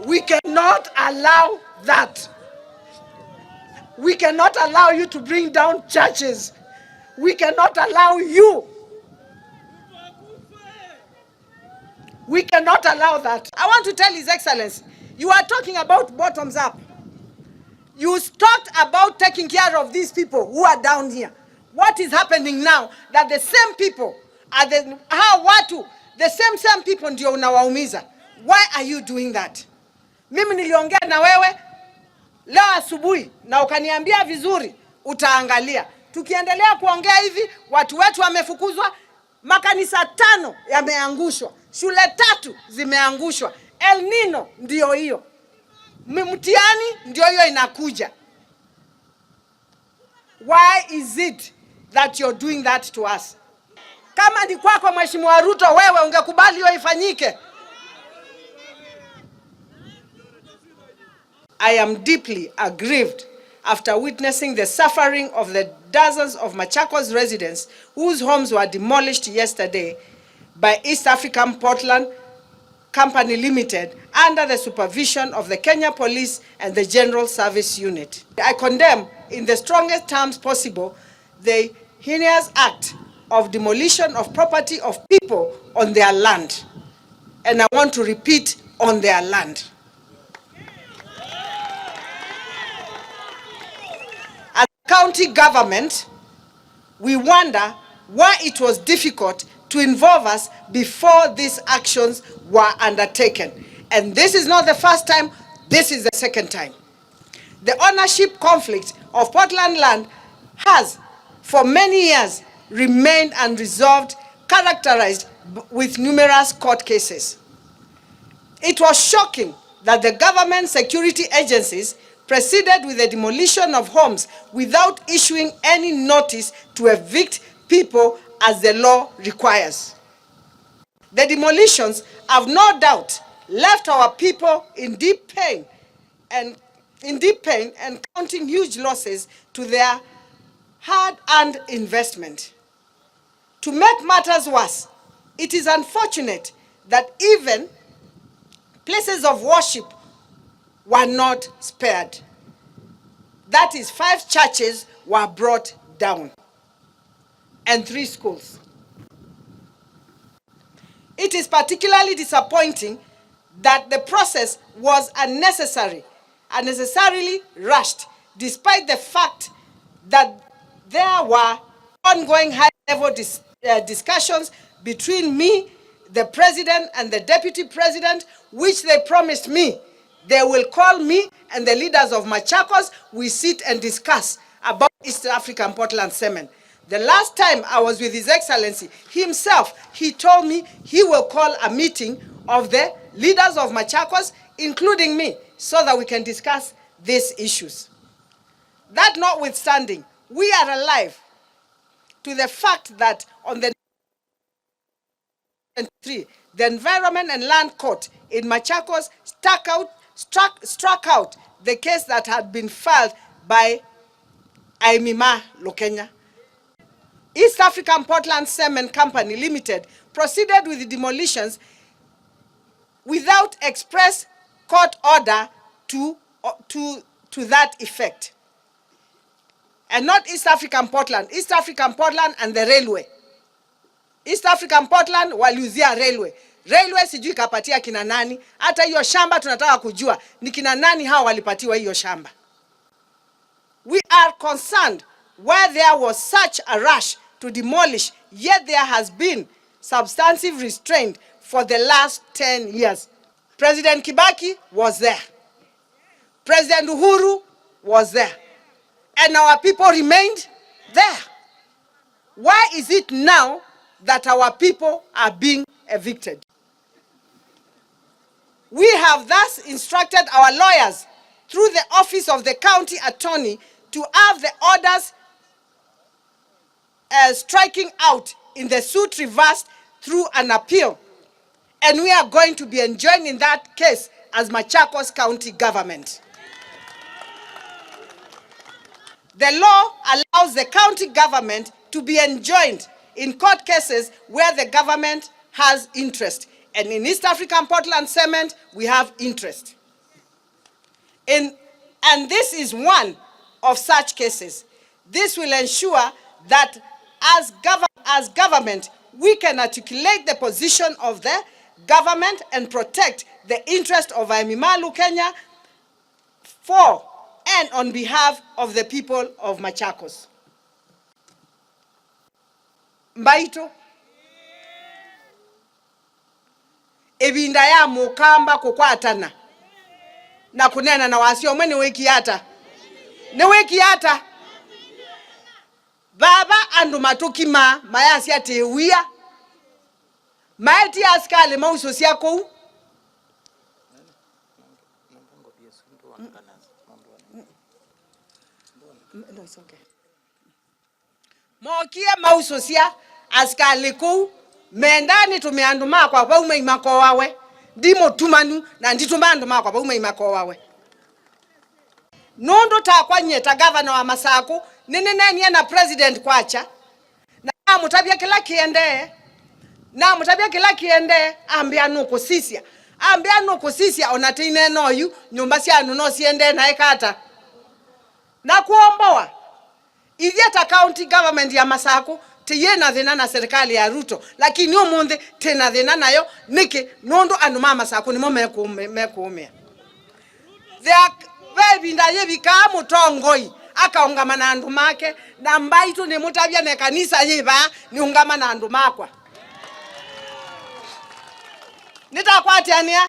We cannot allow that. We cannot allow you to bring down churches. We cannot allow you. We cannot allow that. I want to tell His Excellency, you are talking about bottoms up. You talked about taking care of these people who are down here. What is happening now that the same people are the same people ndio unawaumiza. Why are you doing that? Mimi niliongea na wewe leo asubuhi na ukaniambia vizuri utaangalia. Tukiendelea kuongea hivi watu wetu wamefukuzwa, makanisa 5 yameangushwa, shule 3 zimeangushwa. El Nino ndio hiyo. Mtihani ndio hiyo inakuja. Why is it that you're doing that to us? Kama ni kwako Mheshimiwa Ruto, wewe ungekubali hiyo ifanyike? I am deeply aggrieved after witnessing the suffering of the dozens of Machakos residents whose homes were demolished yesterday by East African Portland Company Limited under the supervision of the Kenya Police and the General Service Unit. I condemn in the strongest terms possible the heinous act of demolition of property of people on their land. And I want to repeat, on their land. As a county government, we wonder why it was difficult to involve us before these actions were undertaken. And this is not the first time, this is the second time. The ownership conflict of Portland land has, for many years, remained unresolved, characterized with numerous court cases. It was shocking that the government security agencies proceeded with the demolition of homes without issuing any notice to evict people as the law requires. The demolitions have no doubt left our people in deep pain and counting huge losses to their hard-earned investment. To make matters worse, it is unfortunate that even places of worship were not spared. That is, 5 churches were brought down and 3 schools. It is particularly disappointing that the process was unnecessarily rushed, despite the fact that there were ongoing high-level discussions between me, the President, and the Deputy President, which they promised me. They will call me and the leaders of Machakos. We sit and discuss about East African Portland Cement. The last time I was with His Excellency himself, he told me he will call a meeting of the leaders of Machakos, including me, so that we can discuss these issues. That notwithstanding, we are alive to the fact that on the 3, the Environment and Land Court in Machakos struck out the case that had been filed by Aimima Lokenya. East African Portland Cement Company Limited proceeded with the demolitions without express court order to that effect. And not East African Portland, East African Portland and the railway. East African Portland waliuzia railway. Railway sijui kapatia kina nani, hata hiyo shamba tunataka kujua ni kina nani hao walipatiwa hiyo shamba. We are concerned where there was such a rush to demolish, yet there has been substantive restraint for the last 10 years. President Kibaki was there. President Uhuru was there. And our people remained there. Why is it now that our people are being evicted? We have thus instructed our lawyers through the office of the county attorney to have the orders striking out in the suit reversed through an appeal. And we are going to be enjoined in that case as Machakos County government. The law allows the county government to be enjoined in court cases where the government has interest. And in East African Portland Cement, we have interest. And this is one of such cases. This will ensure that as government, we can articulate the position of the government and protect the interest of Amimalu Kenya for and on behalf of the people of Machakos. Mbaito ebinda ya mukamba kukwatana na kunena na wasio mwene wekiata ne wekiata baba andu matukima mayasi atewia maeti askale mauso siako no, it's okay. Mokia mauso sia askale ku mendani tumeanduma kwa baume imako wawe ndimo tumanu na nditumbanduma kwa baume imako wawe nondo takwanyeta governor wa Masako nene nani na president kwacha na mutabya kila kiende ambia nuko sisia onatine noyu nyumba sia nuno siende na ekata na kuomboa Ithiata county government ya Masako tiyena thina na serikali ya Ruto lakini omunthe tena thina nayo niki nondo anuma Masako nimo mekumea Wewe ndaye bika mutongoi akaungama na andu make na Mbaitu ni mutabya ne kanisa yiba ni ungama na andu makwa nitakwatiania